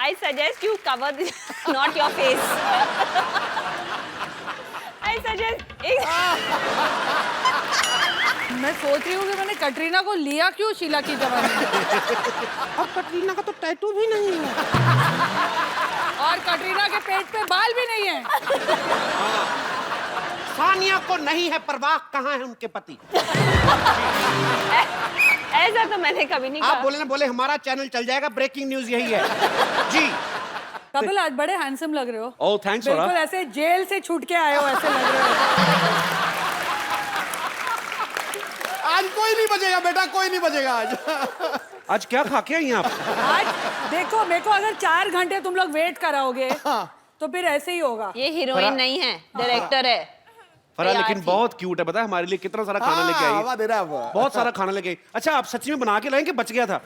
I suggest you cover this, not your face. I suggest. मैं सोच रही हूँ कि मैंने कटरीना को लिया क्यों शीला की जवानी में। अब कटरीना का तो टैटू भी नहीं है और कटरीना के पेट पे बाल भी नहीं है। सानिया को नहीं है परवाह कहाँ है उनके पति। ऐसा तो मैंने कभी नहीं आप कहा। बोले ना बोले हमारा चैनल चल जाएगा, ब्रेकिंग न्यूज यही है जी। कपिल आज बड़े हैंडसम लग रहे हो। ओह थैंक्स बिल्कुल ऐसे जेल से छूट के आए हो ऐसे लग रहे हो। आज कोई नहीं बचेगा बेटा, कोई नहीं बचेगा आज। आज क्या खा के आई हैं आप? आज देखो मेरे को अगर 4 घंटे तुम लोग वेट कराओगे तो फिर ऐसे ही होगा। ये हीरोइन नहीं है, डायरेक्टर है। फरा तैयार लेकिन थी। बहुत क्यूट है, पता है हमारे लिए कितना सारा खाना लेके आई हवा है। दे रहा है वो। बहुत सारा खाना लेके आई। अच्छा आप सच्ची में बना के लाएं कि बच गया था?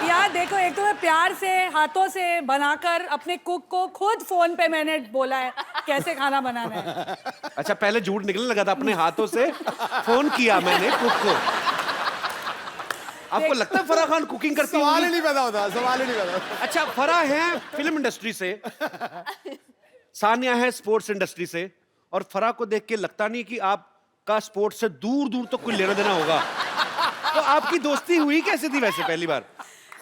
यार देखो, एक तो मैं प्यार से हाथों से बनाकर अपने कुक को खुद फोन पे मैंने बोला है कैसे खाना बनाना है। अच्छा पहले झूठ निकलने लगा था, अपने हाथों से फोन किया मैंने कुक को। आपको लगता है फराह खान कुकिंग करती सवाल ही होंगी? नहीं पैदा होता, सवाल ही नहीं पैदा होता। अच्छा फराह है फिल्म इंडस्ट्री से, सानिया है स्पोर्ट्स इंडस्ट्री से, और फराह को देख के लगता नहीं कि आपका स्पोर्ट्स से दूर दूर तक कोई लेना देना होगा। तो आपकी दोस्ती हुई कैसे थी वैसे पहली बार?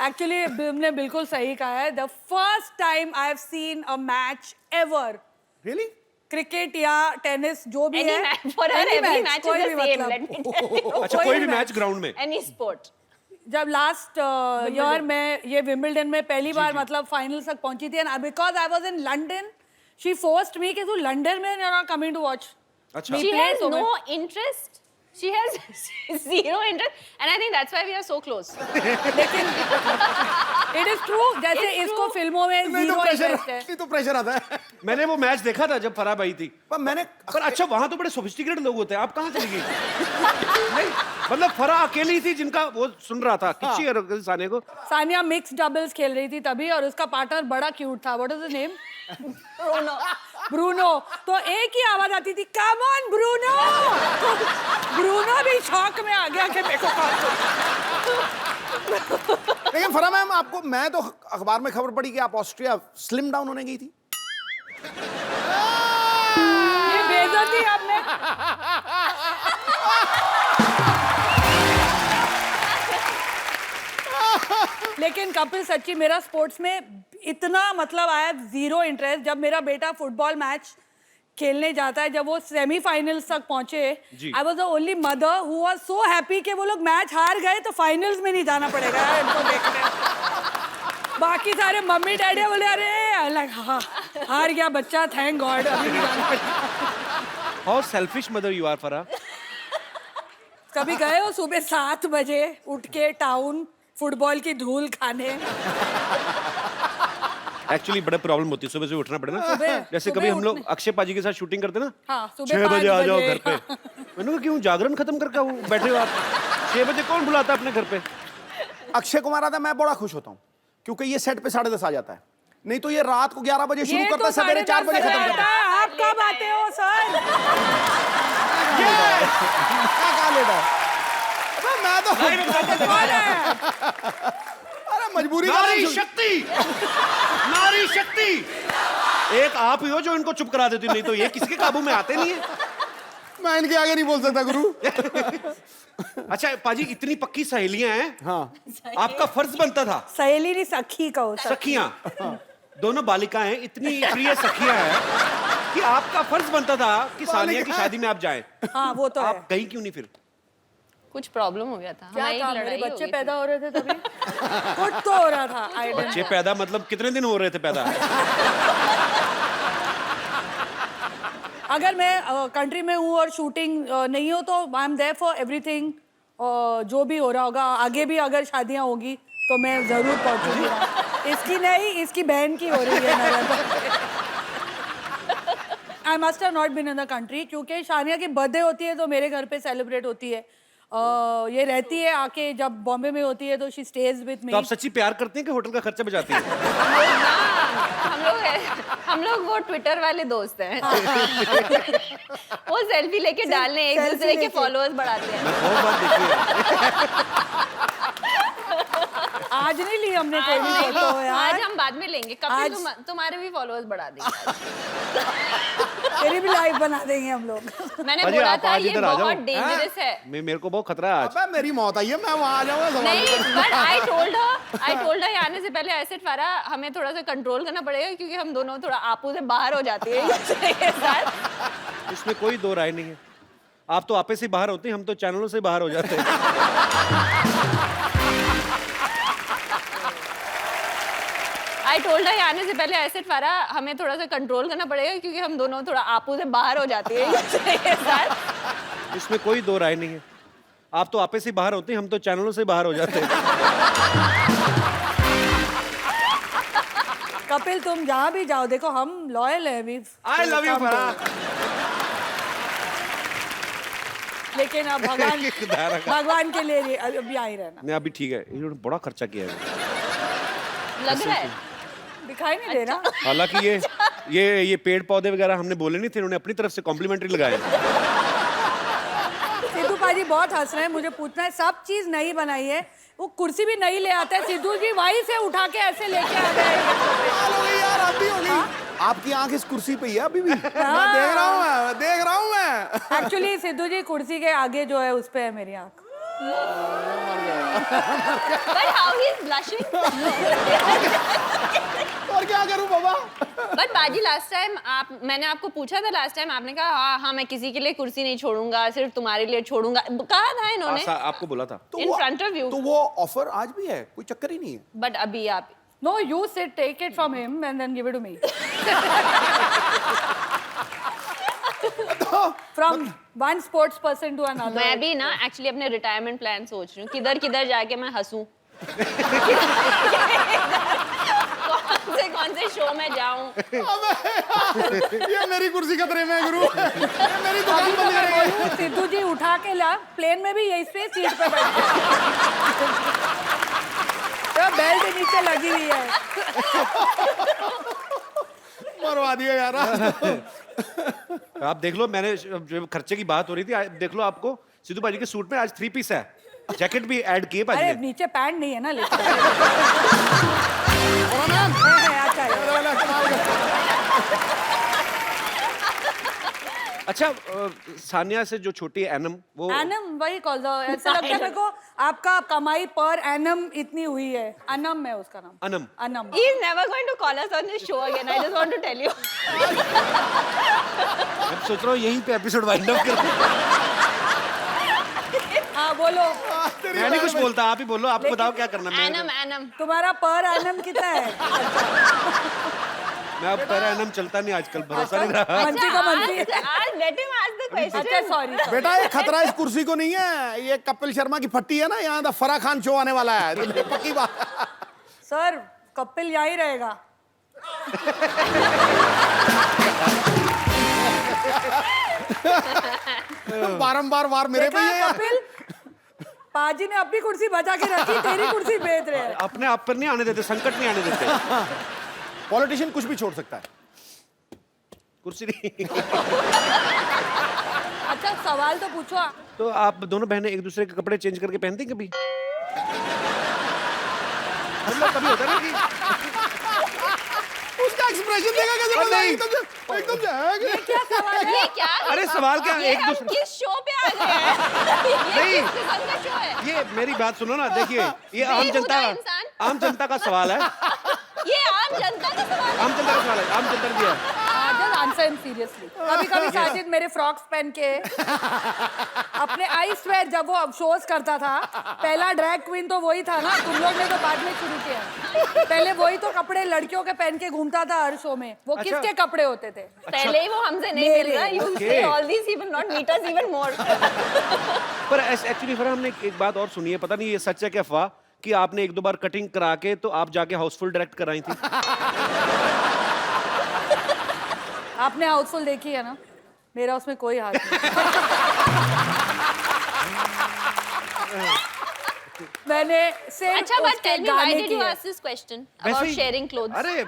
एक्चुअली तुमने बिल्कुल सही कहा है। The first time I have seen a match ever, Really? Cricket या टेनिस जो भी Any है, match for her, any every match, match कोई is भी the same. मतलब। Let me tell you. अच्छा कोई कोई भी भी मैच ग्राउंड में? Any sport. जब लास्ट ईयर में ये विंबलडन में पहली बार मतलब फाइनल तक पहुंची थी, and because I was in London, she forced me कि तू लंदन में you are coming to watch. अच्छा She has no interest. She has zero interest, and I think that's why we are so close. लेकिन it is true, जैसे It's इसको true. फिल्मों में नहीं तो जीरो प्रेशर, इंटरेस्ट है। नहीं तो प्रेशर आता है। मैंने वो मैच देखा था जब फराह आई थी। पर मैंने पर अच्छा वहां तो बड़े सोफिस्टिकेटेड लोग होते हैं, आप कहाँ चली गई? नहीं मतलब फराह अकेली थी जिनका वो सुन रहा था किच्ची और साने को। सानिया मिक्स डबल्स खेल रही थी तभी, और उसका पार्टनर बड़ा क्यूट था। What is the name? Bruno. तो एक ही आवाज आती थी, कम ऑन ब्रूनो। ब्रूनो भी शॉक में आ गया कि मेरे को कॉल करो। लेकिन फरा मैम आपको, मैं तो अखबार में खबर पड़ी कि आप ऑस्ट्रिया स्लिम डाउन होने गई थी। ये बेइज्जती आपने। लेकिन कपिल सच्ची मेरा स्पोर्ट्स में इतना मतलब आया जीरो इंटरेस्ट। जब मेरा बेटा फुटबॉल मैच खेलने जाता है, जब वो सेमीफाइनल्स तक पहुंचे, I was the only mother who was so happy कि वो लोग मैच हार गए तो फाइनल्स में नहीं जाना पड़ेगा यार इनको देखने। बाकी सारे मम्मी डैडी बोले अरे अलग हाँ हार गया बच्चा, थैंक गॉड, अभी नहीं जाना पड़ेगा। How selfish mother you are Farah. कभी गए हो सुबह 7 बजे उठ के टाउन फुटबॉल की धूल खाने? एक्चुअली बड़ा प्रॉब्लम होती है सुबह से उठना पड़े ना। जैसे सुबह कभी हम लोग उठने- अक्षय पाजी के साथ शूटिंग करते ना, हाँ, सुबह 6 बजे 5 आ जाओ बजे। घर पे। मैंने कहा क्यों जागरण खत्म करके वो बैठे हो आप? 6 बजे कौन बुलाता है अपने घर पे? अक्षय कुमार आता है, मैं बड़ा खुश होता हूँ क्योंकि ये सेट पे 10:30 आ जाता है। नहीं तो ये रात को 11 बजे शुरू ये करता तो है, सवेरे 4 बजे खत्म करता है। आप कब आते हो सर? क्या लेता है? अबे मैं तो कौन है? अरे मजबूरी का नारी नाम शक्ति, नारी शक्ति। एक आप ही हो जो इनको चुप करा देती, नहीं तो ये किसके काबू में आते नहीं है। मैं इनके आगे नहीं बोल सकता गुरु। अच्छा पाजी इतनी पक्की सहेलियां हैं, हाँ आपका फर्ज बनता था, सहेली नहीं सखी कहो। सखियां दोनों बालिकाएं इतनी प्रिय सखियां हैं कि आपका फर्ज बनता था कि सानिया की शादी में आप जाएं। हाँ वो तो है। आप गई क्यों नहीं फिर? कुछ प्रॉब्लम हो गया था। क्या हमारी था, मेरे लड़ाई हो बच्चे गई पैदा हो रहे थे तभी। कुछ तो हो रहा था। I don't बच्चे know। पैदा मतलब कितने दिन हो रहे थे पैदा? अगर मैं कंट्री में हूँ और शूटिंग नहीं हो तो I am there for everything. जो भी हो रहा होगा आगे भी, अगर शादियाँ होगी तो मैं जरूर पहुंचूंगी। इसकी नहीं, इसकी बहन की हो रही है। I must have not been in the country क्योंकि शानिया की बर्थडे होती है तो मेरे घर पे सेलिब्रेट होती है। ये रहती है आके, जब बॉम्बे में होती है तो शी स्टेज विद मी। तो आप सच्ची प्यार करते हैं कि होटल का खर्चा बचाती हैं? हम लोग वो ट्विटर वाले दोस्त हैं। वो सेल्फी लेके डालने, एक selfie दूसरे के लेके। फॉलोअर्स बढ़ाते हैं। बहुत बात देखी है। आज नहीं ली हमने कोई भी फोटो आज यार। हम बाद में लेंगे। कपिल आज- तुम्हारे भी फॉलोअर्स बढ़ा देंगे। तेरी भी लाइव बना देंगे हम लोग। मैंने अजी, बोला आप था आज ये इधर आ जाओ। बहुत डेंजरस है। मेरे को बहुत खतरा है आज। अबे मेरी मौत आई है, मैं वहां आ जाऊंगा सवाल नहीं, करने। बट आई टोल्ड हर आने से पहले एसिड फारा हमें थोड़ा सा कंट्रोल करना पड़ेगा क्योंकि हम दोनों थोड़ा आपू से बाहर हो जाते हैं के साथ। इसमें कोई दो राय नहीं है। आप तो आपे से बाहर होते हैं, हम तो चैनलों से बाहर हो जाते हैं। आई टोल्ड हर आने से पहले एसिड फारा हमें थोड़ा सा कंट्रोल करना पड़ेगा क्योंकि हम दोनों थोड़ा आपू से बाहर हो जाते हैं के साथ। इसमें कोई दो राय नहीं है। आप तो आपे से बाहर होते हैं, हम तो चैनलों से बाहर हो जाते हैं। कपिल तुम जहाँ भी जाओ देखो हम लॉयल है अभी। आई लव यू फरा। लेकिन अब भगवान के लिए अभी आ ही रहना। नहीं अभी ठीक है, इन्होंने बड़ा खर्चा किया है। लग रहा है दिखाई नहीं दे रहा। हालांकि ये पेड़ पौधे वगैरह हमने बोले नहीं थे, इन्होंने अपनी तरफ से कॉम्प्लीमेंट्री लगाए। सिद्धू पाजी बहुत हंस रहे हैं। मुझे पूछना है, सब चीज नई बनाई है, वो कुर्सी भी नई ले आते हैं। सिद्धू जी वहीं से उठा के ऐसे लेके आ गए। कमाल हो गई यार, आप भी हो गई। आपकी आंख इस कुर्सी पे ही है अभी भी। मैं देख रहा हूँ मैं। एक्चुअली सिद्धू जी कुर्सी के आगे जो है उस पे है मेरी आंख। But how he is blushing. और क्या करूं बाबा। बट बाजी मैंने आपको पूछा था लास्ट टाइम, आपने कहा हाँ मैं किसी के लिए कुर्सी नहीं छोड़ूंगा, सिर्फ तुम्हारे लिए छोड़ूंगा। कहा था इन्होंने आपको बोला था। in front of you. तो वो ऑफर आज भी है, कोई चक्कर ही नहीं है। बट अभी आप No, you sit, take it from him and then give it to me. From one sports person to another. मैं भी ना एक्चुअली अपने रिटायरमेंट प्लान सोच रही हूँ, किधर किधर जाके मैं हंसूं। कौन से शो में जाऊं। ये मेरी कुर्सी खतरे में है गुरु। ये मेरी दुकान अभी तो बंद मैं करेंगे। बोलूं, सिद्धू जी उठा के ला, प्लेन में भी यही पे सीट पे बैठे तो बेल्ट नीचे लगी हुई है। मरवा दिया यार। आप देख लो, मैंने जो खर्चे की बात हो रही थी, देख लो आपको सिद्धू भाजी के सूट में आज 3 पीस है, जैकेट भी ऐड किए भाजी अरे ने। नीचे पैंट नहीं है ना, लेकिन अच्छा अच्छा सानिया से जो छोटी है एनम, वो एनम वही कॉल दो। ऐसा लगता है मेरे को आपका कमाई पर एनम इतनी हुई है। अनम है उसका नाम। Anam. Anam. He is never going to call us on this show again. I just want to tell you. मैं सोच रहा हूँ यहीं पे एपिसोड वाइंड अप कर। हाँ बोलो, मैं नहीं कुछ बोलता, आप ही बोलो, आपको बताओ क्या करना है। Anam. तुम्हारा पर एनम कितना है? मैं अब पर एनम चलता नहीं आजकल, भरोसा नहीं रहा। मंत्री का मंत्री। Ask, let him ask the question. अच्छा सॉरी। बेटा ये खतरा इस कुर्सी को नहीं है, ये कपिल शर्मा की फट्टी है ना, यहाँ द फराह खान शो आने वाला है। तो पक्की बात। सर कपिल यहीं रहेगा। बारंबार वार मेरे पे ही है यार। कपिल पाजी ने अपनी कुर्सी बचा के रखी, तेरी कुर्सी बेच रहे हैं। अपने आप पर नहीं आने देते, संकट नहीं आने देते। पॉलिटिशियन कुछ भी छोड़ सकता है, कुर्सी नहीं। अच्छा सवाल तो पूछो। तो आप दोनों बहनें एक दूसरे के कपड़े चेंज करके पहनती हैं कभी? मतलब कभी होता है ना कि उसका एक्सप्रेशन देखा कैसे और मजा नहीं। एकदम से है। क्या सवाल है? ये क्या? अरे सवाल क्या, ये एक हम दूसरे किस शो पे आ गए हैं? ये नहीं। किस किस्म का शो है? ये मेरी बात सुनो ना, देखिए ये आम बेहुदा इंसान। जनता का सवाल है। ये आम जनता का सवाल है। आम जनता का सवाल है, आम जनता ने दिया है। Just answer him seriously. कभी-कभी साजिद मेरे फ्रॉक्स पहन के अपने आई स्वेयर जब वो शोज करता था, पहला ड्रैग क्वीन तो वही था ना, तुम लोग ने तो बाद में शुरू किया। पहले वही तो कपड़े लड़कियों के पहन के घूमता था हर शो में। वो अच्छा। किसके कपड़े होते थे? पहले ही वो हमसे नहीं मिल रहा। You say all these, he will not meet us even more. पर एक्चुअली फिर हमने एक बात और सुनी है, पता नहीं ये सच है कि अफवाह, कि आपने 1-2 बार कटिंग करा के तो आप जाके हाउसफुल डायरेक्ट कराई थी। आपने हाउसफुल देखी है ना, मेरा उसमें कोई हाथ नहीं। मैंने सिर्फ अच्छा, but उसके tell me, why गाने did you किए। ask this question वैसे about ही- sharing clothes? अरे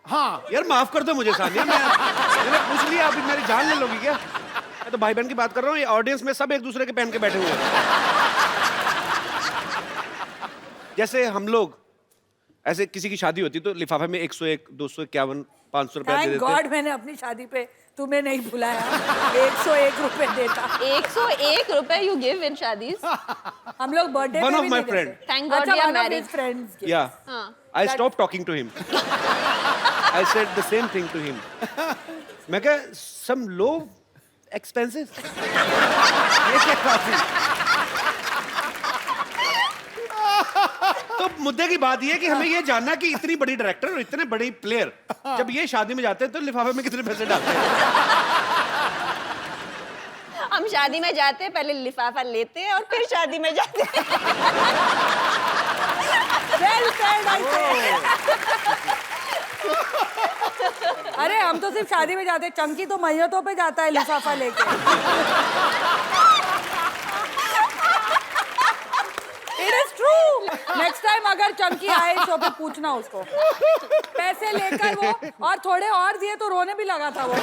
हाँ यार माफ कर दो मुझे सानिया, मैंने पूछ लिया, अभी मेरी जान ले लोगी क्या? मैं तो भाई बहन की बात कर रहा हूँ, ये ऑडियंस में सब एक दूसरे के पहन के बैठे हुए हैं। जैसे हम लोग ऐसे किसी की शादी होती तो लिफाफे में 101, 251, 500 रुपया दे थैंक देते। गॉड मैंने अपनी शादी पे तुम्हें नहीं बुलाया। 101 रुपए देता। 101 रुपए you give in शादीज। हम लोग बर्थडे One पे of भी my नहीं friend. देते। Thank God अच्छा, we are one of married. his friends gave. Yeah. हाँ। I stopped talking to him. I said the same thing to him. मैं कहा some low expenses. ये क्या बात है? तो मुद्दे की बात ये है कि हमें ये जानना है कि इतनी बड़ी डायरेक्टर और इतने बड़े प्लेयर जब ये शादी में जाते हैं तो लिफाफे में कितने पैसे डालते हैं? हम शादी में जाते हैं, पहले लिफाफा लेते हैं और फिर शादी में जाते हैं। Well said, I say. अरे हम तो सिर्फ शादी में जाते हैं, चंकी तो मैयतों पे जाता है लिफाफा लेके। It is true. Next time अगर चंकी आए शो पे पूछना उसको। पैसे लेकर वो और थोड़े और दिए तो रोने भी लगा था वो।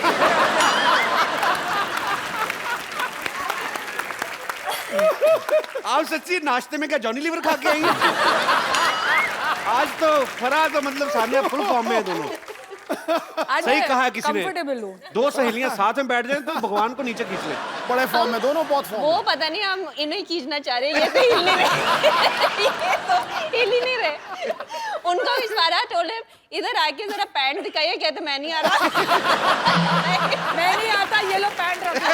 आप सच्ची नाश्ते में क्या जॉनी लीवर खा के आई? आज तो फरा तो मतलब सानिया फुल फॉर्म में है दोनों। आज सही मैं कहा है किसी ने। comfortable हूँ। दो सहेलियां साथ में बैठ जाए तो भगवान को नीचे खींच ले। बड़े फॉर्म में, दोनों बहुत फॉर्म वो में। पता नहीं हम इन्हें खींचना चाह रहे हैं, ये तो हिल नहीं रहे। ये तो हिल ही नहीं रहे। उनको इस बार टोल्ड हिम इधर आके जरा पैंट दिखाइए, कहते मैं नहीं आ रहा। मैं नहीं आता, ये लो पैंट रखो।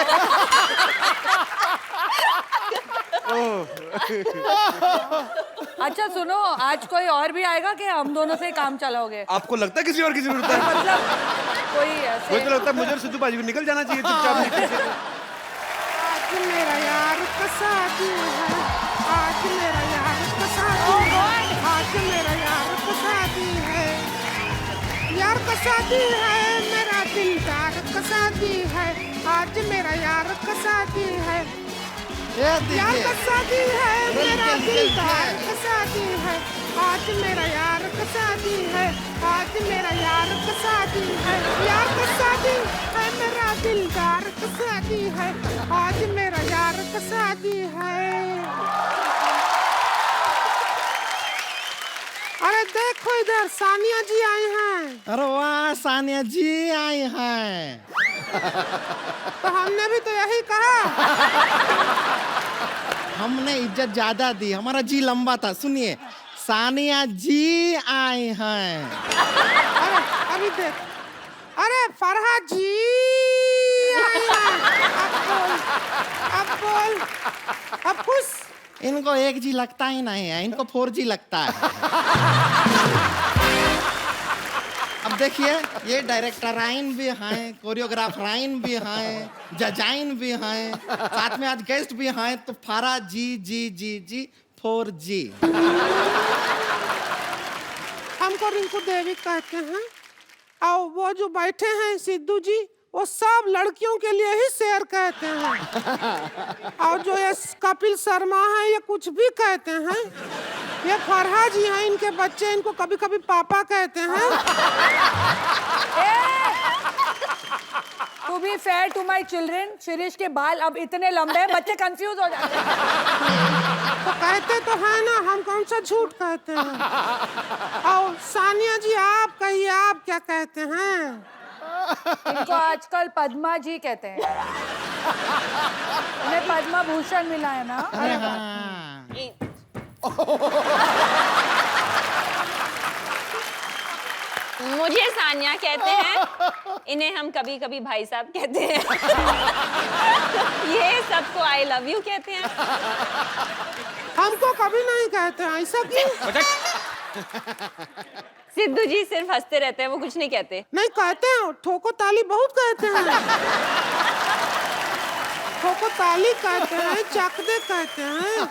अच्छा सुनो, आज कोई और भी आएगा कि हम दोनों से ही काम चलाओगे? आपको लगता है किसी और की जरूरत है? मतलब कोई ऐसे मुझे तो लगता है मुझे और सिद्धू बाजी को निकल जाना चाहिए चुपचाप नीचे से। आज मेरा यार का शादी है, आज मेरा यार का शादी है, आज मेरा यार का शादी है, यार का शादी है, मेरा दिलदार का शादी है, आज मेरा यार का शादी है, यार का शादी है, मेरा दिलदार का शादी है, आज मेरा यार का शादी है, आज मेरा यार का शादी है, यार का शादी है, मेरा दिलदार का शादी है, आज मेरा यार का शादी है। अरे देखो इधर सानिया जी आई हैं। अरे वाह, सानिया जी आई हैं। तो हमने भी तो यही कहा। हमने इज्जत ज्यादा दी, हमारा जी लंबा था। सुनिए, सानिया जी आई हैं। अरे अभी देख, अरे फरहा जी आई हैं। अब बोल, अब खुश। इनको एक जी लगता ही नहीं है, इनको 4G लगता है। अब देखिए, ये डायरेक्टराइन भी हैं, कोरियोग्राफराइन भी हैं, जजाइन भी हैं, साथ में आज गेस्ट भी हैं, तो फारा जी जी जी जी 4G। हमको रिंकू देवी कहते हैं, और वो जो बैठे हैं सिद्धू जी, वो सब लड़कियों के लिए ही शेर कहते हैं। और जो ये कपिल शर्मा है, ये कुछ भी कहते हैं। ये फरहा जी हैं, इनके बच्चे इनको कभी कभी पापा कहते हैं। To be fair to my children, Shirish के बाल अब इतने लंबे हैं, बच्चे कंफ्यूज हो जाते हैं। तो कहते तो है ना, हम कौन सा झूठ कहते हैं। और सानिया जी आप कहिए, आप क्या कहते हैं? इनको आजकल पद्मा जी कहते हैं। उन्हें पद्मा भूषण मिला है ना। अरे हाँ। मुझे सानिया कहते हैं, इन्हें हम कभी कभी भाई साहब कहते हैं। ये सबको आई लव यू कहते हैं। हमको कभी नहीं कहते हैं, ऐसा क्यों? सिद्धू जी सिर्फ हंसते रहते हैं, वो कुछ नहीं कहते। नहीं कहते हैं, ठोको ताली बहुत कहते हैं। ठोको ताली कहते हैं, चकदे कहते हैं।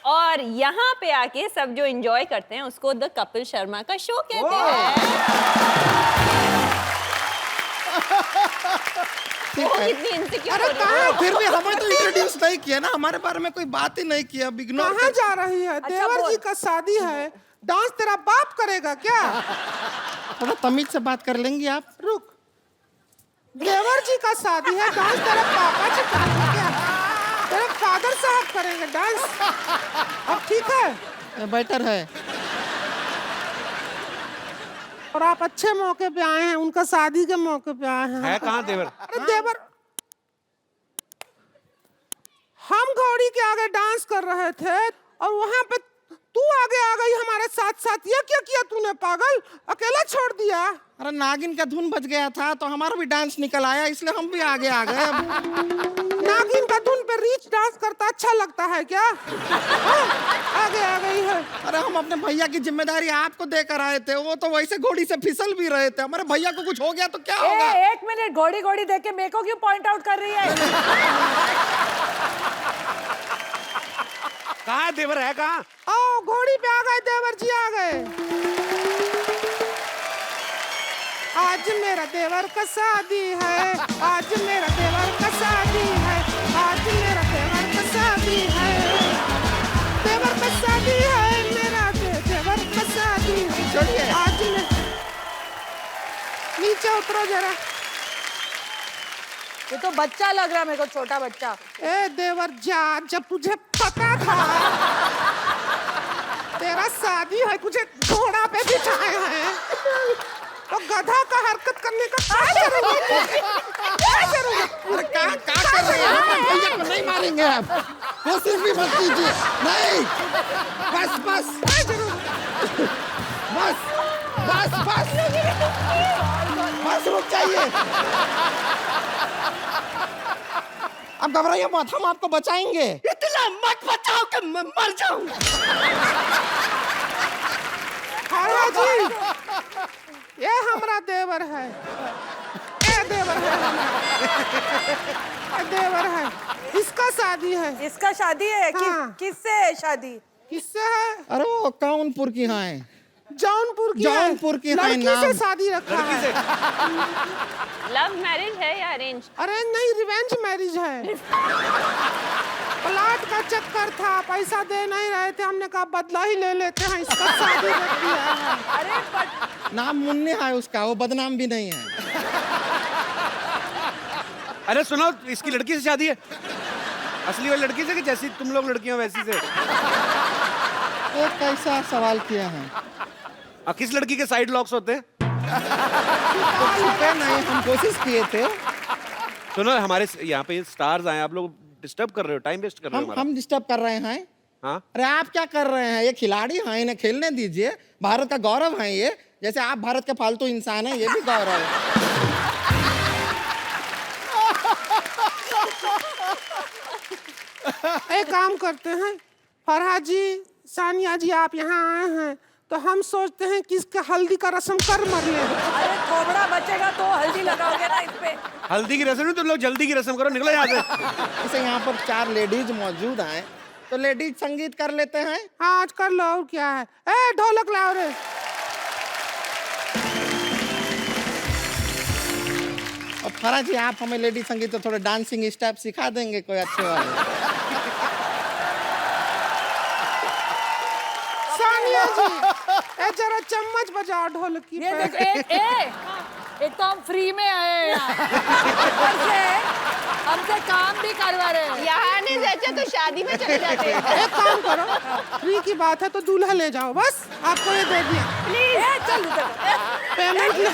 और यहाँ पे आके सब जो एंजॉय करते हैं उसको द कपिल शर्मा का शो कहते हैं। वो कितनी इनसिक्योर हो रही है। फिर भी हमें तो इंट्रोड्यूस नहीं किया ना, हमारे बारे में कोई बात ही नहीं किया। इग्नोर कहाँ जा रही है? देवर बोल। जी का शादी है, डांस तेरा बाप करेगा क्या? थोड़ा तमीज से बात कर लेंगी आप? रुक, देवर जी का शादी है, डांस तेरा पापा जी करेंगे क्या? तेरे फादर साहब करेंगे डांस। अब ठीक है? बेटर है। और आप अच्छे मौके पे आए हैं, उनका शादी के मौके पे आए हैं। है कहाँ देवर? अरे देवर, हम घोड़ी के आगे डांस कर रहे थे और वहां पे तू आगे आ गई हमारे साथ साथ। ये क्या किया तूने पागल, अकेला छोड़ दिया? अरे नागिन का धुन बज गया था तो हमारा भी डांस निकल आया, इसलिए हम भी आगे आ गए। नागिन का धुन पे रीच डांस करता अच्छा लगता है क्या? हाँ, आगे आ गई है। अरे हम अपने भैया की जिम्मेदारी आपको देकर आए थे, वो तो वैसे घोड़ी से फिसल भी रहे थे। हमारे भैया को कुछ हो गया तो क्या होगा? एक मिनट, घोड़ी घोड़ी देख के मेरे को क्यों पॉइंट आउट कर रही है? कहाँ है देवर? है कहाँ? आओ घोड़ी पे आ गए देवर जी, आ गए। आज मेरा देवर का शादी है, आज मेरा देवर का शादी है, आज मेरा देवर का शादी है, देवर का शादी है, मेरा देवर का शादी है। छोड़िए। आज मैं नीचे उतरो जरा। ये तो बच्चा लग रहा है मेरे को, छोटा बच्चा। ए देवर जा, जब तुझे पता था तेरा शादी है, तुझे घोड़ा पे बिठाए हैं, तो गधा का हरकत करने का क्या जरूरत है? क्या जरूरत? अरे क्या कर रहे हैं? हमारे भैया को नहीं मारेंगे आप, कोशिश भी मत कीजिए। नहीं, बस बस बस बस बस बस रुक जाइए। अब घबराइए मत, हम आपको बचाएंगे। इतना मत बचाओ कि मैं मर जाऊं। हाँ जी, ये हमारा देवर है, ये देवर है हमारा, ये देवर है, इसका शादी है। इसका शादी है? हाँ। किससे है शादी? किससे है? अरे वो कानपुर की हैं। जौनपुर की जौनपुर की है लड़की नाम। से शादी रखा है। लव मैरिज है या अरेंज? अरे नहीं, रिवेंज मैरिज है। प्लाट का चक्कर था, पैसा दे नहीं रहे थे, हमने कहा बदला ही ले लेते हैं, इसका शादी रख दिया है। अरे नाम मुन्ने है उसका, वो बदनाम भी नहीं है। अरे सुनो, इसकी लड़की से शादी है? असली वाली लड़की से कि जैसी तुम लोग लड़कियां वैसी से? ये कैसा सवाल किया है? किस लड़की के साइड लॉक्स होते हैं? छुपे नहीं, हम कोशिश किए थे। सुनो, हमारे यहाँ पे स्टार्स आए, आप लोग डिस्टर्ब कर रहे हो, टाइम वेस्ट कर रहे हो हमारा। हम डिस्टर्ब कर रहे हैं? हाँ? अरे आप क्या कर रहे हैं? ये खिलाड़ी हैं, इन्हें खेलने दीजिए। भारत का गौरव है ये, जैसे आप भारत के फालतू इंसान हैं, ये भी गौरव है। एक काम करते हैं, फरहाद जी, सानिया जी, आप यहाँ आए हैं तो हम सोचते हैं कि इसके हल्दी का रस्म कर मर ले। अरे थोबड़ा बचेगा तो हल्दी लगाओगे ना इस पे। हल्दी की रस्म नहीं, तुम लोग जल्दी की रस्म करो, निकलो यहाँ से। जैसे यहाँ पर 4 लेडीज मौजूद हैं, तो लेडीज संगीत कर लेते हैं। हाँ आज कर लो, और क्या है। ए ढोलक लाओ रे। और फराज जी, आप हमें लेडीज संगीत तो थोड़े डांसिंग स्टेप सिखा देंगे कोई अच्छे वाले? सानिया जी, ए जरा चम्मच बजाओ ढोलकी ये पे। देख, एक तो हम फ्री में आए हैं यहाँ। ऊपर से हमसे काम भी करवा रहे हैं। यहाँ नहीं जाते तो शादी में चले जाते हैं। एक काम करो, फ्री की बात है तो दूल्हा ले जाओ, बस आपको ये दे दिया। प्लीज चल पेमेंट ले।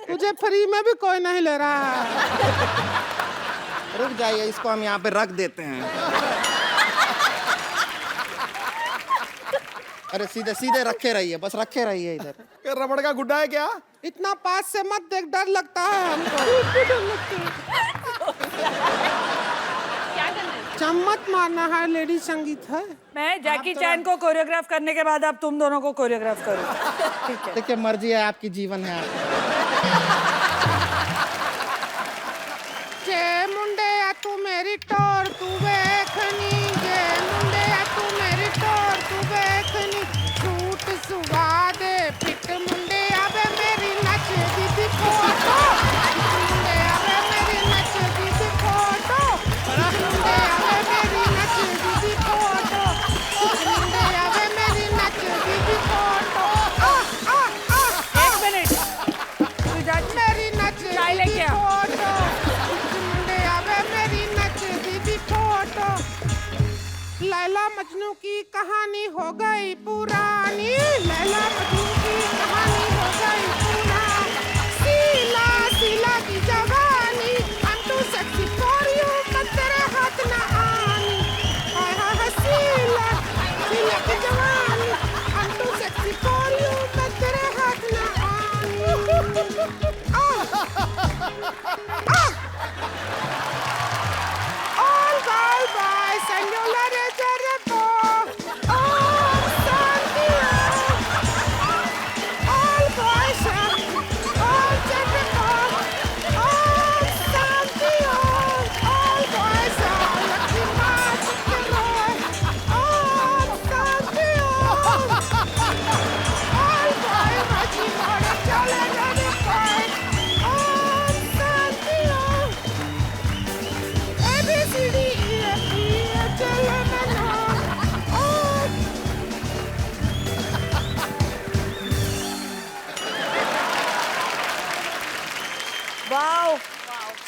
तुझे फ्री में भी कोई नहीं ले रहा है। रुक जाइए, इसको हम यहाँ पे रख देते हैं। अरे सीधे सीधे रखे रहिए, बस रखे रहिए इधर। रबड़ का गुड्डा है क्या? इतना पास से मत देख, डर लगता है हमको। क्या करना है? चम्मच मारना है, लेडी संगीत है। मैं जैकी चैन को कोरियोग्राफ करने के बाद अब तुम दोनों को कोरियोग्राफ करूँ। ठीक है। देखिए, मर्जी है आपकी, जीवन है आपका। जे मुंडे आ तू मेरी टोर तू देखनी, जे मुंडे आ तू मेरी टोर तू देखनी, सूट सुगा दे पिट मुंडे आवे मेरी नच दीदी फोटो, मुंडे आवे मेरी नच दीदी फोटो, मुंडे आवे मेरी नच दीदी फोटो, मुंडे आवे मेरी नच दीदी फोटो। एक मिनट, तू जा मेरी नच चाय लेके आ। फोटो, मुंडे आवे मेरी नच दीदी फोटो। लैला मजनू की कहानी हो गई पुरानी।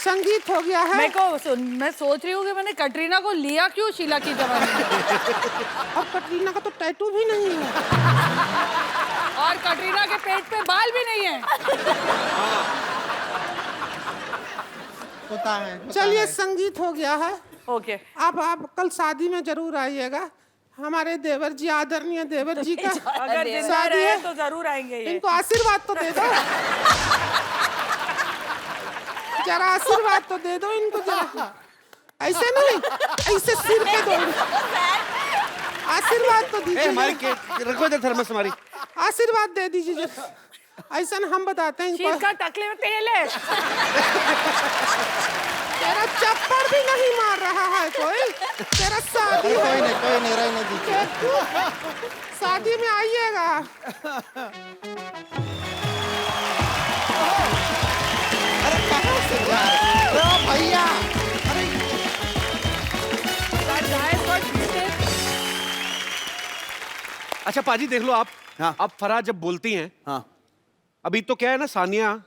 संगीत हो गया है। मैं सोच रही हूँ कि मैंने कटरीना को लिया क्यों शीला की जवानी में। और कटरीना का तो टैटू भी नहीं है। और कटरीना के पेट पे बाल भी नहीं है। होता है। चलिए संगीत हो गया है। ओके अब आप कल शादी में जरूर आइएगा। हमारे देवर जी, आदरणीय देवर जी का अगर जिंदा शादी रहे है तो जरूर आएंगे ये। इनको आशीर्वाद तो दे दो। जरा आशीर्वाद तो दे दो इनको जरा। ऐसे नहीं, ऐसे सिर पे दो। आशीर्वाद तो ए, दीजिए। हमारी रखो इधर थर्मस हमारी। आशीर्वाद दे दीजिए जरा। ऐसा हम बताते हैं इनको। शीत का टकले में तेल है। तेरा चप्पड़ भी नहीं मार रहा है कोई। तेरा शादी है। कोई नहीं रहने दीजिए। शादी में आइएगा। अरे कहाँ से जा रहे हो भैया? अरे अच्छा पाजी देख लो आप। हाँ। अब फराह जब बोलती हैं, हाँ अभी तो क्या है ना, सानिया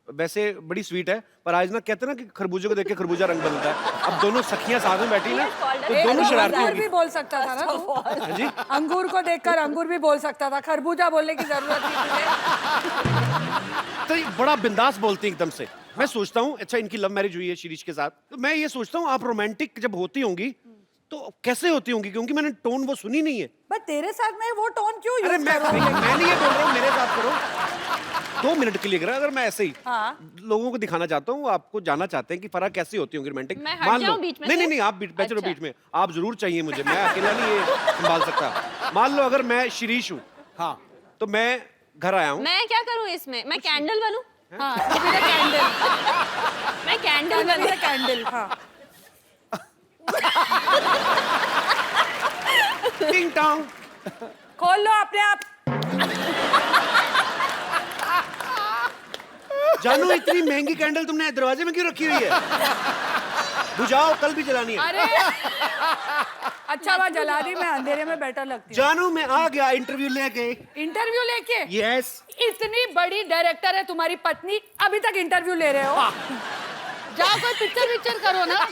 वैसे बड़ी स्वीट है, पर आज ना कहते हैं ना कि खरबूजे को देख के खरबूजा रंग बदलता है। अब दोनों सखियां साथ में बैठी ना, तो दोनों शरारती अंगूर होगी। भी बोल सकता था ना तू। हाँ जी। अंगूर को देखकर अंगूर भी बोल सकता था, खरबूजा बोलने की जरूरत थी तुझे। तो ये बड़ा बिंदास बोलती है एकदम से। मैं सोचता हूँ, अच्छा इनकी लव मैरिज हुई है शिरीष के साथ, तो मैं ये सोचता हूँ आप रोमांटिक जब होती होंगी तो कैसे होती होंगी, क्योंकि मैंने टोन वो सुनी नहीं है। बट तेरे साथ में वो टोन क्यों अरे यूज मैं कर रही है? नहीं ये बोल रहा हूँ, मेरे साथ करो 2 मिनट के लिए करा। अगर मैं ऐसे ही हाँ। लोगों को दिखाना चाहता हूँ, आपको जानना चाहते हैं कि फराह कैसी होती होंगी रोमांटिक। मैं हट जाऊं बीच में नहीं से? नहीं नहीं, आप बैठे रहो अच्छा। बीच में। आप जरूर चाहिए मुझे, मैं अकेला नहीं ये संभाल सकता। मान लो अगर मैं शिरीष हूँ, हाँ तो मैं घर आया हूँ, मैं क्या करूं इसमें? मैं कैंडल बनूं? हाँ, to be the candle. मैं candle To be बनूं? the candle, हाँ। टिंग टोंग। खोल लो अपने आप। जानू इतनी महंगी कैंडल तुमने दरवाजे में क्यों रखी हुई है? बुझाओ, कल भी जलानी है। अरे अच्छा बात जला दी, मैं अंधेरे में बेटर लगती हूँ। जानू मैं आ गया इंटरव्यू लेके। इंटरव्यू लेके? यस। इतनी बड़ी डायरेक्टर है तुम्हारी पत्नी, अभी तक इंटरव्यू ले रहे हो? जाओ कोई पिक्चर करो ना।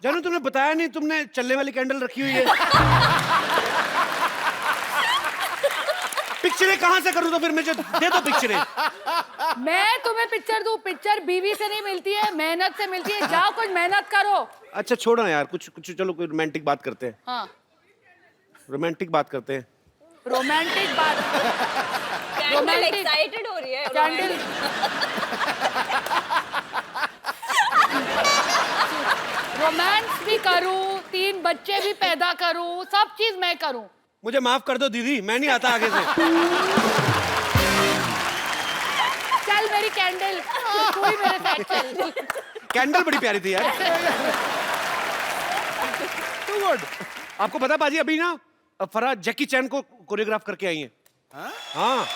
जानू तुमने बताया नहीं, तुमने चलने वाली कैंडल रखी हुई है। पिक्चरें कहाँ से करूँ तो फिर मुझे दे दो पिक्चरें। मैं तुम्हें पिक्चर दूं? पिक्चर बीवी से नहीं मिलती है, मेहनत से मिलती है। जाओ कुछ मेहनत करो। अच्छा छोड़ो यार, कुछ कुछ चलो कोई रोमांटिक बात करते हैं। हाँ रोमांटिक बात करते हैं। रोमांटिक बात। Candle Romantic. एक्साइटेड हो रही है। कैंडल। रोमांस भी करूं, 3 बच्चे भी पैदा करूं, सब चीज मैं करूं। मुझे माफ कर दो दीदी, मैं नहीं आता आगे से। चल मेरी कैंडल, तू ही मेरे साथ चल। कैंडल बड़ी प्यारी थी यार। Too good. आपको पता बाजी, अभी ना फराह जैकी चैन को कोरियोग्राफ करके आई है। हाँ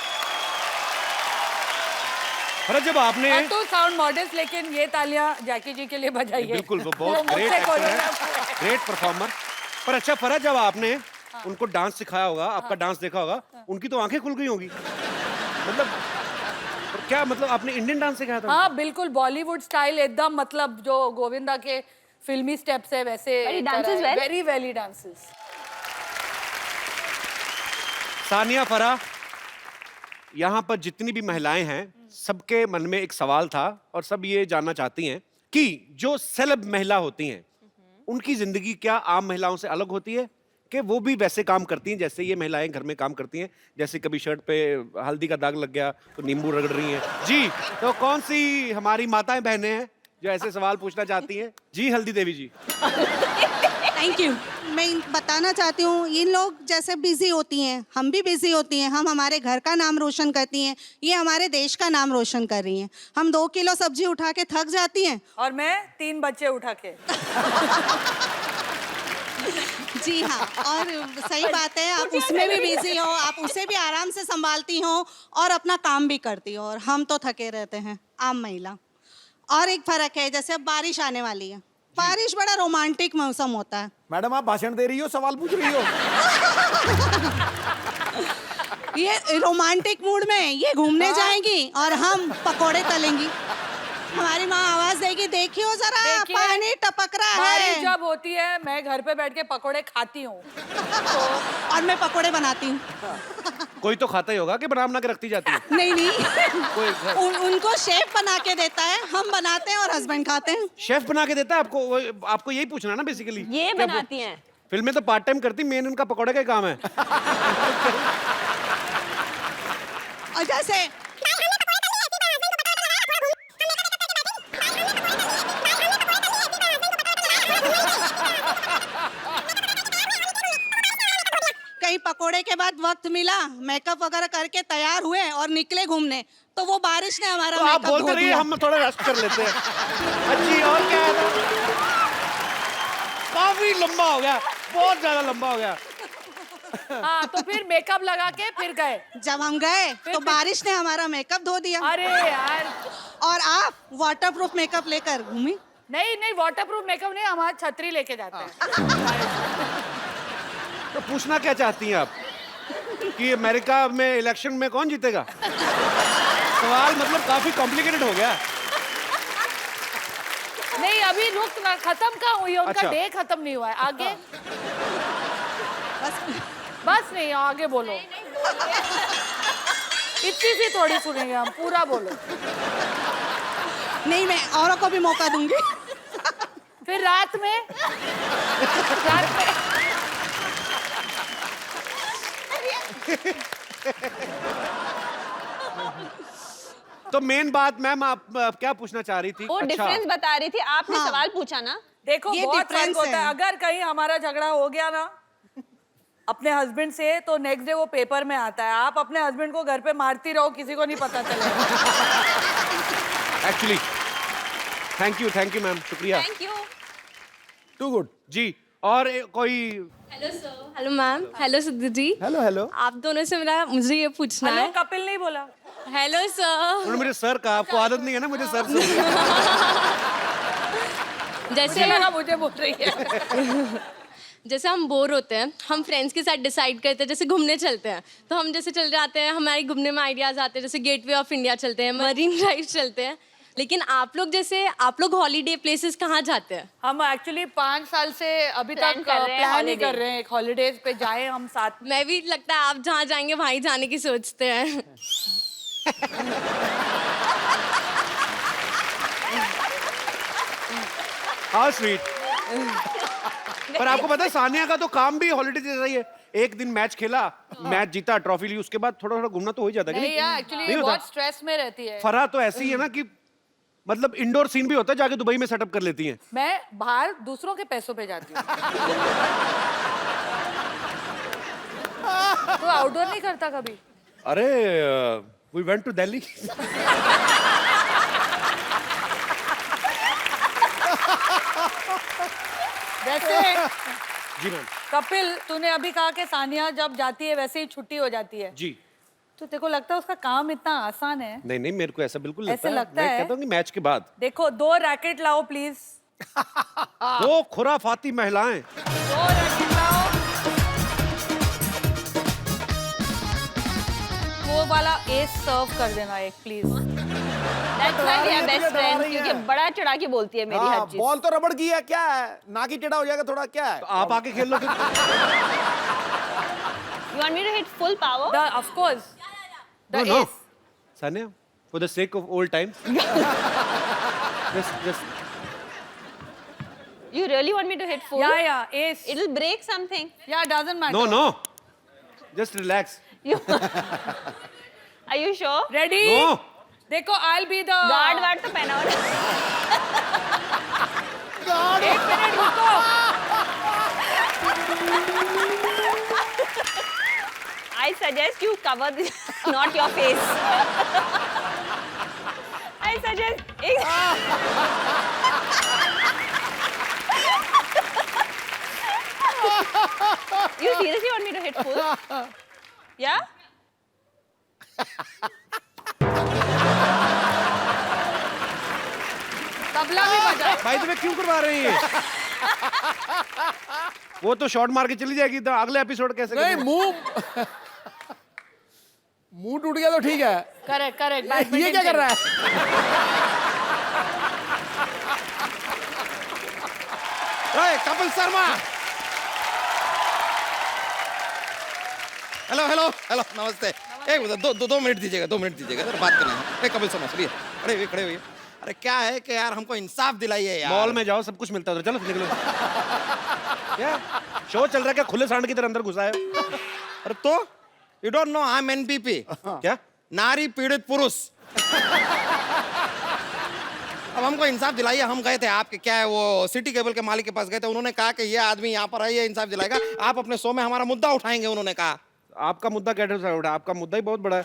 फराह, जब आपने तू साउंड मॉडेस्ट, लेकिन ये तालियां जैकी जी के लिए बजाइए। बिल्कुल, वो बहुत मुझसे ग्रेट एक्टर है, choreograph हुआ है। Great performer. पर अच्छा फराह, जब आपने उनको डांस सिखाया होगा, आपका डांस देखा होगा, उनकी तो आंखें खुल गई होगी। मतलब क्या मतलब, आपने इंडियन डांस सिखाया था? हाँ बिल्कुल, बॉलीवुड स्टाइल एकदम, मतलब जो गोविंदा के फिल्मी स्टेप्स है वैसे। But he dances well? Very well dances. Sania, Farah, यहाँ पर जितनी भी महिलाएं हैं, सबके मन में एक सवाल था और सब ये जानना चाहती हैं कि जो सेलेब महिला होती हैं, उनकी जिंदगी क्या आम महिलाओं से अलग होती है, कि वो भी वैसे काम करती हैं जैसे ये महिलाएं घर में काम करती हैं? जैसे कभी शर्ट पे हल्दी का दाग लग गया तो नींबू रगड़ रही हैं जी। तो कौन सी हमारी माताएं बहनें हैं जो ऐसे सवाल पूछना चाहती हैं? जी हल्दी देवी जी। Thank you. मैं बताना चाहती हूँ, इन लोग जैसे बिजी होती हैं, हम भी बिजी होती हैं। हम हमारे घर का नाम रोशन करती हैं, ये हमारे देश का नाम रोशन कर रही हैं। हम 2 किलो सब्जी उठा के थक जाती हैं। और मैं 3 बच्चे उठा के। जी हाँ, और सही बात है, आप उसमें भी बिजी हो, आप उसे भी आराम से संभालती हो और अपना काम भी करती हो, और हम तो थके रहते हैं, आम महिला। और एक फर्क है, जैसे अब बारिश आने वाली है, बारिश बड़ा रोमांटिक मौसम होता है। मैडम आप भाषण दे रही हो, सवाल पूछ रही हो? ये रोमांटिक मूड में ये घूमने जाएंगी और हम पकोड़े तलेंगी। हमारी माँ आवाज देगी, देखियो जरा देखिए, पानी टपक रहा बारिश है। जब होती है मैं घर पे बैठ के पकोड़े खाती हूँ। और मैं पकोड़े बनाती हूँ। कोई तो खाता ही होगा कि बना के रखती जाती है। नहीं नहीं, कोई उनको शेफ बना के देता है, हम बनाते हैं और हस्बैंड खाते हैं। शेफ बना के देता है आपको? आपको यही पूछना है ना बेसिकली। ये बनाती हैं। फिल्म में तो पार्ट टाइम करती, मेन उनका पकौड़े का ही काम है। और जैसे कहीं पकोड़े के बाद वक्त मिला, मेकअप वगैरह करके तैयार हुए और निकले घूमने, तो वो बारिश ने हमारा तो आप मेकअप बोलते धो रहिए, दिया। हम थोड़ा रेस्ट कर लेते हैं। अच्छी, और क्या है? काफी लंबा हो गया, बहुत ज्यादा लंबा हो गया। हाँ, तो फिर मेकअप लगा के फिर गए। जब हम गए तो बारिश ने हमारा मेकअप धो दिया। अरे यार, और आप वाटरप्रूफ मेकअप लेकर घूमी। नहीं नहीं, वाटरप्रूफ मेकअप नहीं, हमारा छतरी लेके जाते हैं। तो पूछना क्या चाहती हैं आप कि अमेरिका में इलेक्शन में कौन जीतेगा? सवाल मतलब काफी कॉम्प्लिकेटेड हो गया। नहीं, अभी रुक ना, खत्म कहाँ हुई है? उनका अच्छा। डे खत्म नहीं हुआ है। आगे बस बस नहीं, आगे बोलो। इतनी सी थोड़ी सुनेंगे हम, पूरा बोलो। नहीं, मैं औरों को भी मौका दूंगी। फिर रात में तो मेन बात मैम, आप क्या पूछना चाह रही थी? वो डिफरेंस बता रही थी, आपने हाँ। सवाल पूछा ना। देखो, ये बहुत फर्क difference होता है। है। अगर कहीं हमारा झगड़ा हो गया ना अपने हस्बैंड से, तो नेक्स्ट डे वो पेपर में आता है। आप अपने हस्बैंड को घर पे मारती रहो, किसी को नहीं पता चलेगा। एक्चुअली थैंक यू मैम, शुक्रिया। Thank you. Too good. जी, और कोई? Hello sir, hello ma'am, hello Sidhu ji. Hello hello. आप दोनों से मुझे ये पूछना हेलो, है। कपिल नहीं बोला। Hello sir. उन्होंने मुझे सर कहा, आपको आदत नहीं है ना मुझे सर से। जैसे लगा मुझे बोल रही है। जैसे हम बोर होते हैं, हम फ्रेंड्स के साथ डिसाइड करते हैं, जैसे घूमने चलते हैं, तो हम जैसे चल जाते हैं, हमारे घूमने में आइडियाज आते हैं, जैसे गेटवे ऑफ इंडिया चलते हैं, मरीन ड्राइव चलते हैं। लेकिन आप लोग हॉलीडे प्लेसेस कहाँ जाते हैं? हम एक्चुअली 5 साल से अभी Plan तक कर रहे हैं प्लान ही holiday। कर रहे हैं एक हॉलीडेज पे जाए हम साथ में। मैं भी, लगता है आप जहाँ जाएंगे वहीं जाने की सोचते हैं। How sweet. पर आपको पता है सानिया का तो काम भी हॉलीडे जैसा ही है। एक दिन मैच खेला, मैच जीता, ट्रॉफी ली, उसके बाद थोड़ा थोड़ा घूमना तो हो ही जाता है कि नहीं यार, एक्चुअली नहीं होता? बहुत स्ट्रेस में रहती है। फरहा तो ऐसी है ना कि मतलब इंडोर सीन भी होता है, जाके दुबई में सेटअप कर लेती हैं। मैं बाहर दूसरों के पैसों पे जाती हूँ। तो आउटडोर नहीं करता कभी? अरे वी वेंट टू दिल्ली। वैसे जी मैम। कपिल, तूने अभी कहा कि सानिया जब जाती है वैसे ही छुट्टी हो जाती है, जी। तो तेरे को लगता है उसका काम इतना आसान है? नहीं नहीं, मेरे को ऐसा बिल्कुल ऐसे लगता मैं है? कहता हूँ कि मैच के बाद देखो, 2 रैकेट लाओ प्लीज। दो खुराफाती महिलाएं। 2 रैकेट लाओ। वो वाला एस सर्व कर देना एक please. That's why we are best डरा friends, रही है। क्योंकि बड़ा चढ़ा के बोलती है मेरी हर चीज। बॉल तो रबड़ की है, क्या है? ना की टेढ़ा हो जाएगा थोड़ा, क्या है? तो आप आके खेल लो फिर। You want me to hit full power? Of course. The No, no. ace. Sanya, for the sake of old times. just. You really want me to hit full? Yeah, ace. It'll break something. Yeah, doesn't matter. No, no. Just relax. You... Are you sure? Ready? No. देखो, I'll be the guard ward तो पहना हो ना। एक minute रुको। I suggest you cover this, not your face. I suggest. You seriously want me to hit full? Yeah? Tabla भी बजा। भाई तुम्हें क्यों करवा रहे हैं ये? वो तो शॉट मार के चली जाएगी, तो अगले एपिसोड कैसे नहीं, करेंगे? मुंह टूट गया तो ठीक है। करेक्ट, ये क्या कर रहा है? Kapil Sharma. Hello hello hello, नमस्ते। एक दो मिनट दीजिएगा, 2 मिनट दीजिएगा, सर बात करना है। कपिल शर्मा सर, खड़े हुए। अरे क्या है कि यार हमको इंसाफ दिलाइए यार। मॉल में जाओ, सब कुछ मिलता है उधर, चलो निकलो। क्या शो चल रहा है क्या? खुले सांड की तरह अंदर घुसा है। अरे तो you don't know I am NPP. क्या? नारी पीड़ित पुरुष। अब हमको इंसाफ दिलाइए। हम गए थे आपके क्या है वो सिटी केबल के मालिक के पास गए थे, उन्होंने कहा कि ये आदमी यहाँ पर है, ये इंसाफ दिलाएगा, आप अपने शो में हमारा मुद्दा उठाएंगे, उन्होंने कहा। आपका मुद्दा कैसे उठा? आपका मुद्दा ही बहुत बड़ा है।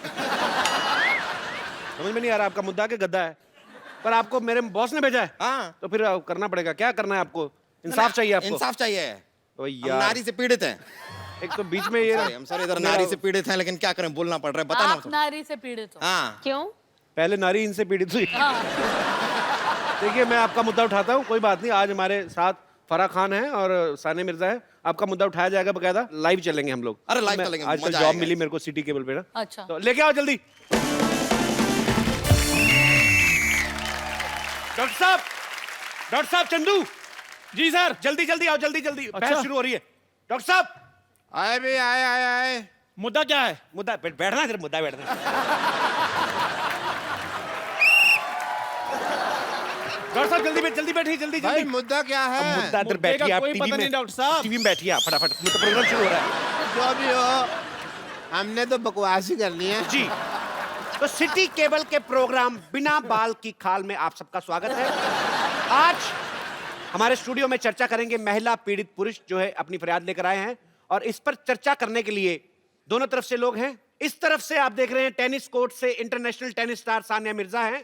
समझ में नहीं आ रहा, आपका मुद्दा के गद्दा है, पर आपको मेरे बॉस ने भेजा है। हाँ तो फिर करना पड़ेगा। क्या करना है आपको? इंसाफ चाहिए आपको? इंसाफ चाहिए। तो हम यार नारी से पीड़ित हैं। एक तो बीच में ये हम सर इधर नारी से पीड़ित हैं, लेकिन क्या करें, बोलना पड़ रहा है, बताना। आप नारी से पीड़ित हो। हाँ क्यों? पहले नारी इनसे पीड़ित हुई। देखिए मैं आपका मुद्दा उठाता हूँ, कोई बात नहीं। आज हमारे साथ फराह खान है और सानिया मिर्जा है। आपका मुद्दा उठाया जाएगा, बकायदा लाइव चलेंगे हम लोग। अरे लाइव चलेंगे, आजकल मजा जॉब आएगा। मिली मेरे को सिटी केबल पे ना। अच्छा। तो लेके आओ जल्दी। डॉक्टर साहब चंदू जी सर। जल्दी जल्दी आओ, जल्दी जल्दी। अच्छा। बहस शुरू हो रही है। डॉक्टर साहब आए भी आए। मुद्दा क्या है? मुद्दा बैठना है, मुद्दा बैठना। डॉक्टर साहब जल्दी बैठिए, जल्दी भाई जल्दी। मुद्दा क्या है? मुद्दा अंदर मुद्दे का बैठिए आप, कोई टीवी पता में। नहीं डॉक्टर साहब। टीवी में बैठिए आप फटाफट, मतलब प्रोग्राम शुरू हो रहा है। जो भी हो, हमने तो बकवास ही करनी है। जी तो सिटी केबल के प्रोग्राम बिना बाल की खाल में आप सबका स्वागत है। आज हमारे स्टूडियो में चर्चा करेंगे महिला पीड़ित पुरुष जो है अपनी फरियाद लेकर आए हैं, और इस पर चर्चा करने के लिए दोनों तरफ से लोग हैं। इस तरफ से आप देख रहे हैं टेनिस कोर्ट से international tennis star Sania Mirza हैं,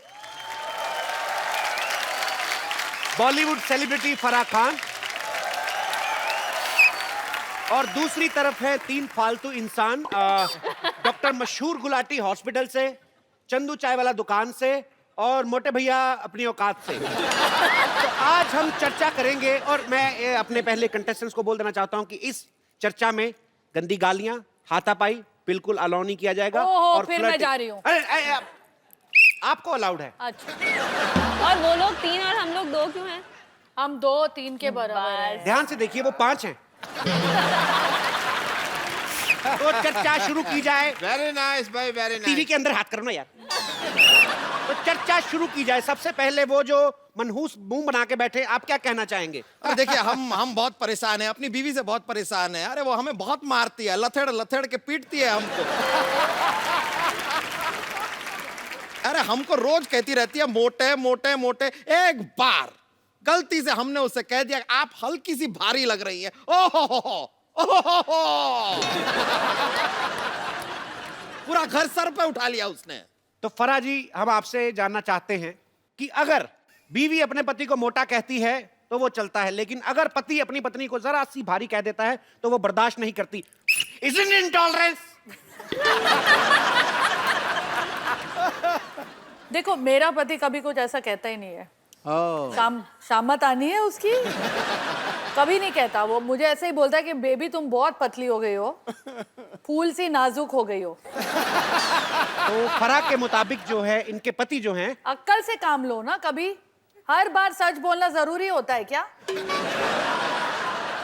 बॉलीवुड सेलिब्रिटी फराह खान, और दूसरी तरफ है 3 फालतू इंसान, डॉक्टर मशहूर गुलाटी हॉस्पिटल से, चंदू चाय वाला दुकान से, और मोटे भैया अपनी औकात से। तो आज हम चर्चा करेंगे, और मैं अपने पहले कंटेस्टेंट्स को बोल देना चाहता हूं कि इस चर्चा में गंदी गालियां, हाथापाई बिल्कुल अलाउ नहीं किया जाएगा। ओहो, और फिर मैं flirting- जा रही हूं। अरे आपको अलाउड है। अच्छा। और वो लोग 3 और हम लोग 2 क्यों हैं? हम 2-3 के बराबर हैं। ध्यान से देखिए, वो 5 हैं। तो चर्चा शुरू की जाए। वेरी नाइस भाई, वेरी टीवी नाइस। के अंदर हाथ करो ना यार। तो चर्चा शुरू की जाए। सबसे पहले वो जो मनहूस मुंह बना के बैठे, आप क्या कहना चाहेंगे? अरे देखिए, हम बहुत परेशान हैं, अपनी बीवी से बहुत परेशान हैं। अरे वो हमें बहुत मारती है, लथेड़ के पीटती है हमको। अरे हमको रोज कहती रहती है मोटे मोटे मोटे। एक बार गलती से हमने उससे कह दिया आप हल्की सी भारी लग रही है, ओहो पूरा घर सर पे उठा लिया उसने। तो फराह जी, हम आपसे जानना चाहते हैं कि अगर बीवी अपने पति को मोटा कहती है तो वो चलता है, लेकिन अगर पति अपनी पत्नी को जरा सी भारी कह देता है तो वो बर्दाश्त नहीं करती। Isn't it intolerance? देखो, मेरा पति कभी कुछ ऐसा कहता ही नहीं है। शामत आनी है उसकी, कभी नहीं कहता। वो मुझे ऐसे ही बोलता है कि बेबी तुम बहुत पतली हो गई हो, फूल सी नाजुक हो गई हो। तो फराह के मुताबिक जो है, इनके पति जो हैं, अक्ल से काम लो ना। कभी हर बार सच बोलना जरूरी होता है क्या?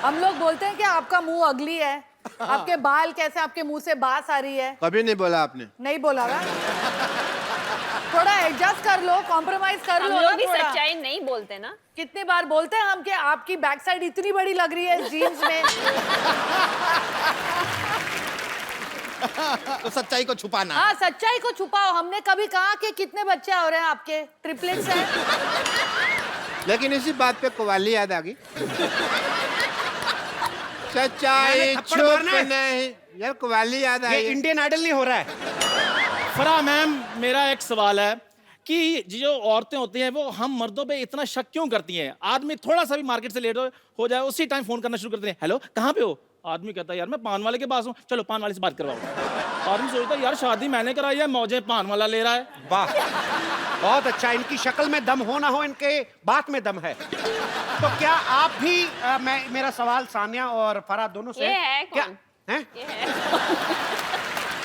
हम लोग बोलते हैं कि आपका मुंह अगली है, आपके बाल कैसे, आपके मुंह से बास आ रही है। कभी नहीं बोला आपने। नहीं बोला ना। थोड़ा एडजस्ट कर लो, कॉम्प्रोमाइज कर हम लो लोग ना भी थोड़ा। सच्चाई नहीं बोलते ना। कितनी बार बोलते हैं हम कि आपकी बैक साइड इतनी बड़ी लग रही है जीन्स में। तो सच्चाई को छुपाना। हाँ, सच्चाई को छुपाओ। हमने कभी कहा कि कितने बच्चे हो रहे हैं आपके? ट्रिपलेट्स हैं। लेकिन इसी बात पे कवाली याद आ गई। सच्चाई मैंने थप्पड़ छुप मारना है। नहीं। यार कवाली याद ये आई। इंडियन आइडल नहीं हो रहा है। फराह मैम, मेरा एक सवाल है कि जो औरतें होती हैं वो हम मर्दों पे इतना शक क्यों करती हैं? आदमी थोड़ा सा भी मार्केट से लेट हो जाए, उसी टाइम फोन करना शुरू करते हैं, हेलो कहाँ पे हो? आदमी कहता है यार मैं पान वाले के पास हूँ, चलो पान वाले से बात करवाओ। आदमी सोचता है यार शादी मैंने कराई है, मौजे पान वाला ले रहा है। वाह, बहुत अच्छा। इनकी शक्ल में दम हो ना हो, इनके बात में दम है। तो क्या आप भी मेरा सवाल सानिया और फराह दोनों से ये है क्या कौन? है? ये है।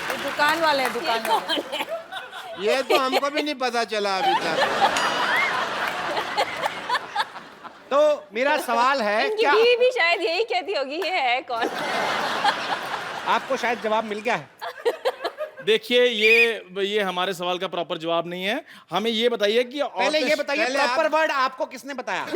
ये दुकान वाले हैं, दुकान वाले। ये तो हमको भी नहीं पता चला अभी तक। तो मेरा सवाल है इनकी क्या बीवी भी शायद यही कहती होगी ये है कौन। आपको शायद जवाब मिल गया है? देखिए ये हमारे सवाल का प्रॉपर जवाब नहीं है। हमें ये बताइए कि पहले ये बताइए पहले प्रॉपर वर्ड आपको किसने बताया?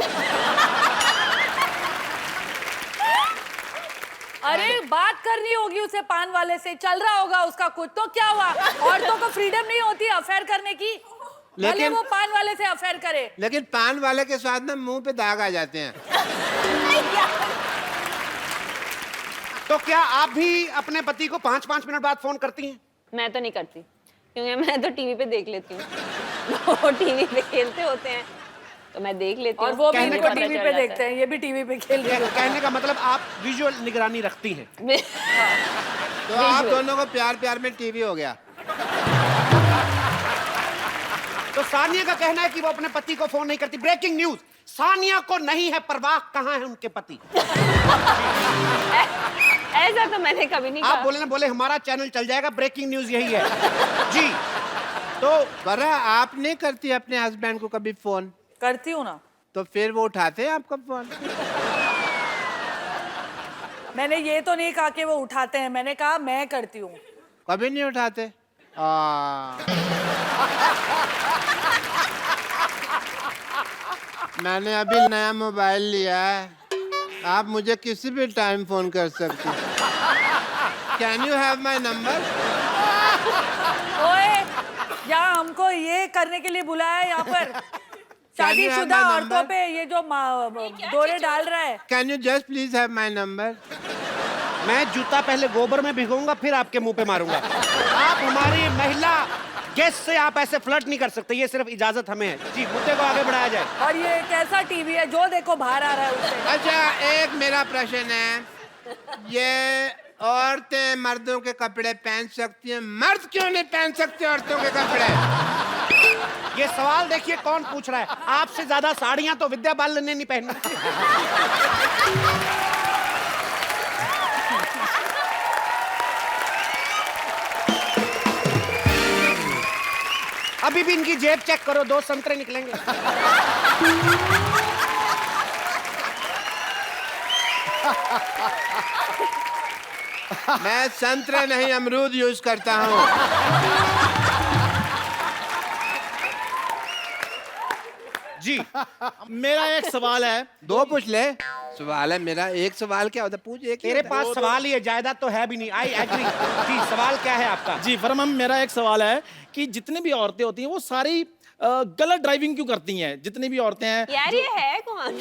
अरे बात करनी होगी उसे पान वाले से, चल रहा होगा उसका कुछ, तो क्या हुआ? औरतों को फ्रीडम नहीं होती अफेयर करने की? भले लेकिन- वो पान वाले से अफेयर करे। लेकिन पान वाले के साथ ना मुंह पे दाग आ जाते हैं। तो क्या आप भी अपने पति को 5-5 मिनट बाद फोन करती हैं? मैं तो नहीं करती क्योंकि मैं तो टीवी पे देख लेती हूँ। वो टीवी पे खेलते होते हैं तो मैं देख लेती हूँ। और वो भी कहने इनको का टीवी पे देखते हैं, ये भी टीवी पे खेल रहे हैं। कहने का मतलब आप विजुअल निगरानी रखती हैं। तो आप दोनों को प्यार प्यार में टीवी हो गया। तो सानिया का कहना है कि वो अपने पति को फोन नहीं करती। ब्रेकिंग न्यूज, सानिया को नहीं है परवाह कहाँ है उनके पति। ऐसा तो मैंने कभी नहीं आप कहा। बोले ना बोले हमारा चैनल चल जाएगा। ब्रेकिंग न्यूज यही है जी। तो बरा आप नहीं करती अपने हस्बैंड को कभी फोन? करती हूँ ना। तो फिर वो उठाते हैं आपका फोन? मैंने ये तो नहीं कहा कि वो उठाते हैं, मैंने कहा मैं करती हूँ। कभी नहीं उठाते? मैंने अभी नया मोबाइल लिया है, आप मुझे किसी भी टाइम फोन कर सकती। Can you have my number? ओए, यहाँ हमको ये करने के लिए बुलाया है यहाँ पर? शादीशुदा my औरतों number? पे ये जो दौरे डाल रहा है। Can you just please have my number? मैं जूता पहले गोबर में भिगोऊंगा फिर आपके मुंह पे मारूंगा। आप हमारी महिला गेस्ट से आप ऐसे फ्लर्ट नहीं कर सकते, ये सिर्फ इजाजत हमें है। जी, मुद्दे को आगे बढ़ाया जाए। और ये कैसा टीवी है जो देखो बाहर आ रहा है उससे? अच्छा, एक मेरा प्रश्न है, ये औरतें मर्दों के कपड़े पहन सकती हैं, मर्द क्यों नहीं पहन सकते औरतों के कपड़े? ये सवाल देखिए कौन पूछ रहा है। आपसे ज्यादा साड़ियां तो विद्या बालन ने नहीं पहनी। अभी भी इनकी जेब चेक करो, 2 संतरे निकलेंगे। मैं संतरे नहीं अमरूद यूज करता हूँ। जी, मेरा एक सवाल है। 2 पूछ ले। सवाल है मेरा, एक सवाल क्या होता है? पूछ एक ही तेरे होता है। पास सवाल ही है, जायदाद तो है भी नहीं। I agree. जी, सवाल क्या है आपका? जी फरमान, मेरा एक सवाल है कि जितनी भी औरतें होती हैं वो सारी गलत ड्राइविंग क्यों करती हैं? जितनी भी औरतें हैं। यार ये है कौन?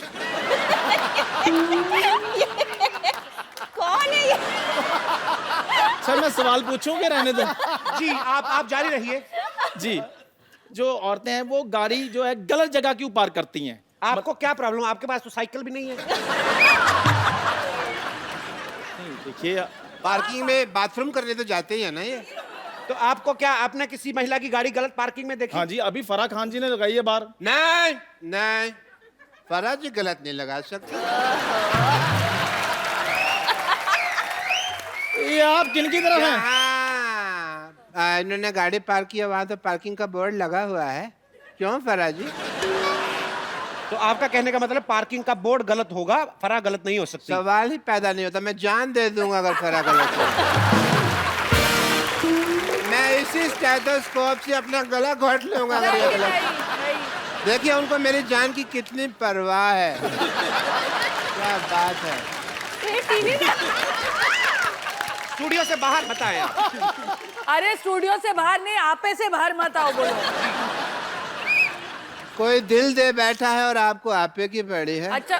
कौन है ये? सर मैं सवाल पूछूं कि रहने दो? जी, आप जारी रहिए। जी, जो औरतें हैं वो गाड़ी जो है गलत जगह क्यों पार्क करती हैं? आपको क्या प्रॉब्लम? आपके पास तो साइकिल भी नहीं है। नहीं, देखिए पार्किंग में बाथरूम करने तो जाते ही है ना ये। तो आपको क्या, आपने किसी महिला की गाड़ी गलत पार्किंग में देखी? हाँ जी, अभी फराह खान जी ने लगाई है बार। नहीं नहीं, फराज जी गलत नहीं लगा सकते। ये आप किनकी तरफ हैं? हाँ, इन्होंने गाड़ी पार्क किया, वहाँ तो पार्किंग का बोर्ड लगा हुआ है। क्यों फराज जी? तो आपका कहने का मतलब पार्किंग का बोर्ड गलत होगा, फराह गलत नहीं हो सकती। सवाल ही पैदा नहीं होता। मैं जान दे दूंगा अगर फराज गलत हो। मैं इसी स्टेथोस्कोप से अपना गला घोट लूंगा अगर ये गलत। नहीं। देखिए उनको मेरी जान की कितनी परवाह है। क्या बात है। स्टूडियो से बाहर बताएं आप। अरे स्टूडियो से बाहर नहीं, आपे से बाहर मत आओ। बोलो कोई दिल दे बैठा है और आपको आपे की पड़ी है। अच्छा,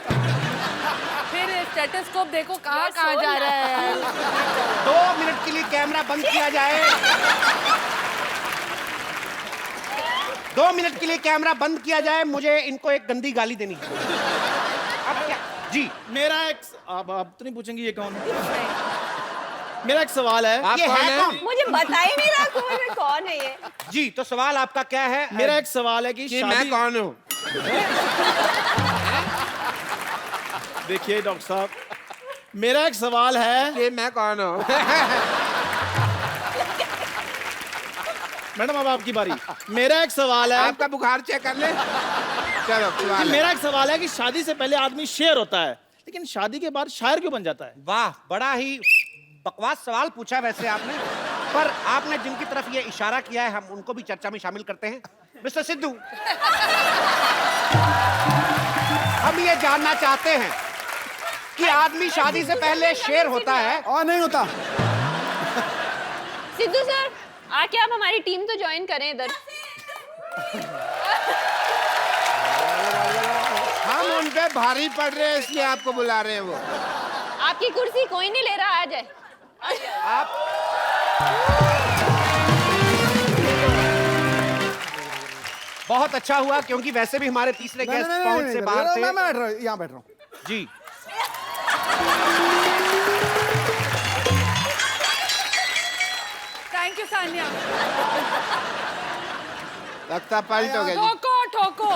फिर स्टेथोस्कोप देखो कहाँ कहाँ जा रहा है। 2 मिनट के लिए कैमरा बंद किया जाए। 2 मिनट के लिए कैमरा बंद किया जाए। मुझे इनको एक गंदी गाली देनी है। अब क्या? जी, मेरा एक आप तो नहीं पूछेंगे ये कौन है? मेरा एक सवाल है। आप ये कौन है है? कौन? मुझे बता ही नहीं रहा कौन है ये। जी, तो सवाल आपका क्या है? मेरा एक सवाल है कि कि मैं कौन हूँ? देखिए डॉक्टर साहब, मेरा एक सवाल है। कि मैं कौन हूँ? मैडम अब आपकी बारी। मेरा एक सवाल है। आपका बुखार चेक कर ले। चलो जी, सवाल है। मेरा एक सवाल है कि शादी से पहले आदमी शेर होता है, लेकिन शादी के बाद शायर क्यों बन जाता है? वाह, बड़ा ही बकवास सवाल पूछा वैसे आपने, पर आपने जिनकी तरफ ये इशारा किया है हम उनको भी चर्चा में शामिल करते हैं। मिस्टर सिद्धू, हम ये जानना चाहते हैं कि आदमी शादी से पहले शेर होता है और नहीं होता। सिद्धू सर, आके आप हमारी टीम तो ज्वाइन करें इधर। हम उन पे भारी पड़ रहे हैं इसलिए आपको बुला रहे हैं वो। आपकी कुर्सी कोई नहीं ले रहा, आ जाए। आप बहुत अच्छा हुआ क्योंकि वैसे भी हमारे तीसरे गेस्ट पहुंच से बाहर थे। मैं यहाँ बैठ रहा हूँ। जी, थैंक यू सान्या। लगता पलट हो गया जी। ठोको ठोको।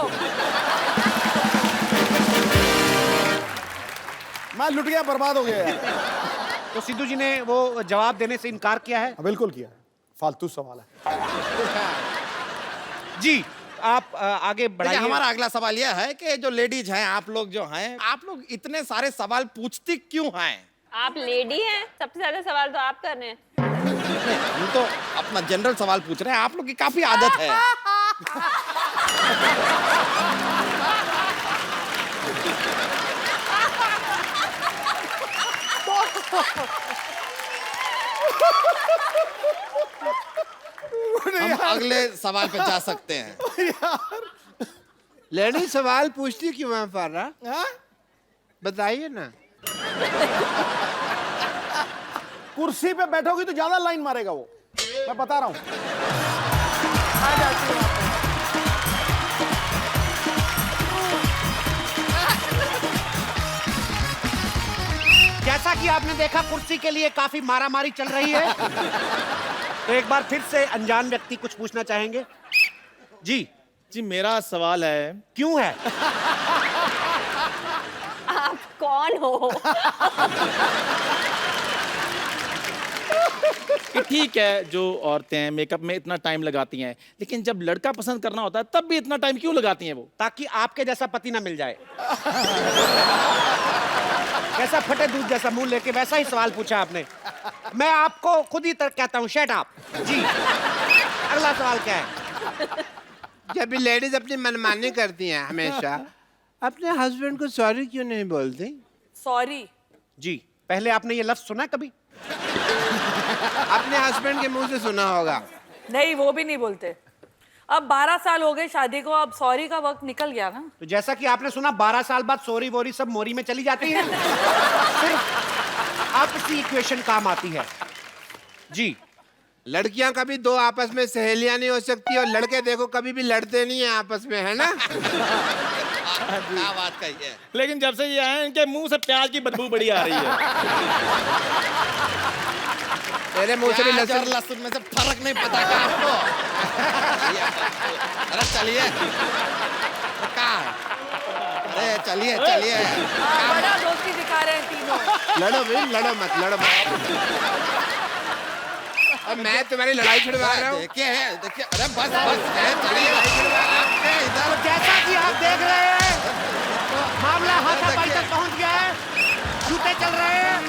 मैं लुट गया, बर्बाद हो गया यार। तो सिद्धू जी ने वो जवाब देने से इनकार किया है। बिल्कुल किया, फालतू सवाल है। जी, आप आगे देखिए, बढ़ाइए। हमारा अगला सवाल यह है कि जो लेडीज हैं, आप लोग जो हैं, आप लोग इतने सारे सवाल पूछती क्यों हैं? आप लेडी हैं, सबसे ज्यादा सवाल तो आप कर रहे हैं। हम तो अपना जनरल सवाल पूछ रहे हैं, आप लोग की काफी आदत है। हम अगले सवाल पे जा सकते हैं। लेडी सवाल पूछती क्यों है फारा? बताइए ना। कुर्सी पे बैठोगी तो ज्यादा लाइन मारेगा वो, मैं बता रहा हूँ। आ जाती हूँ आप। जैसा कि आपने देखा कुर्सी के लिए काफी मारामारी चल रही है, तो एक बार फिर से अनजान व्यक्ति कुछ पूछना चाहेंगे। जी जी, मेरा सवाल है, क्यों है? आप कौन हो? कि ठीक है जो औरतें मेकअप में इतना टाइम लगाती हैं, लेकिन जब लड़का पसंद करना होता है तब भी इतना टाइम क्यों लगाती हैं वो? ताकि आपके जैसा पति ना मिल जाए। कैसा फटे दूध जैसा मुंह लेके वैसा ही सवाल पूछा आपने। मैं आपको खुद ही कहता हूँ शट अप। जी, अगला सवाल क्या है? जब भी लेडीज अपनी मनमानी करती हैं हमेशा, अपने हस्बैंड को सॉरी क्यों नहीं बोलती? सॉरी। जी, पहले आपने ये लफ्ज सुना कभी? अपने हस्बैंड के मुंह से सुना होगा। नहीं, वो भी नहीं बोलते। अब 12 साल हो गए शादी को, अब सॉरी का वक्त निकल गया ना। तो जैसा कि आपने सुना 12 साल बाद सोरी वोरी सब मोरी में चली जाती है। सिर्फ आपसी इक्वेशन काम आती है। जी, लड़कियां कभी दो आपस में सहेलियां नहीं हो सकती और लड़के देखो कभी भी लड़ते नहीं है आपस में, है ना? क्या बात कही है। लेकिन जब से ये आए हैं, इनके मुंह से प्याज की बदबू बड़ी आ रही है। तेरे मुंह से भी प्याज और लहसुन। लहसुन में से फर्क नहीं पता क्या आपको? अरे चलिए, कहाँ है? अरे चलिए चलिए। बड़ा दोस्ती दिखा रहे हैं तीनों। लड़ो भाई, लड़ो मत, लड़ो मत। अब मैं तुम्हारी लड़ाई छुड़वा रहा हूँ। देखिए, अरे बस चलिए इधर। तो जैसा कि आप देख रहे हैं मामला हाथापाई तक पहुंच गया है, जूते चल रहे हैं।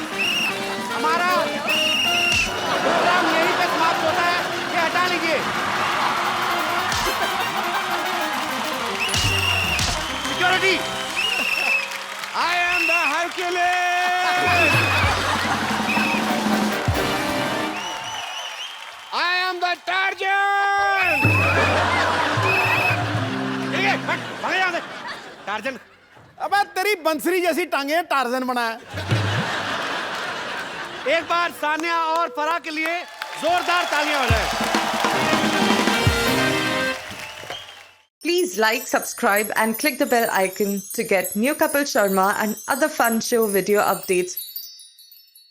हमारा प्रोग्राम यहीं पे समाप्त होता है। ये हटा लीजिए। Security, I am the Hercules! I am the Tarzan! भागे यहाँ से। टार्जन, अबे तेरी बंसरी जैसी टांगे टार्जन बना है। एक बार सान्या और फराह के लिए जोरदार तालियां हो जाए। Please like, subscribe and click the bell icon to get new Kapil Sharma and other fun show video updates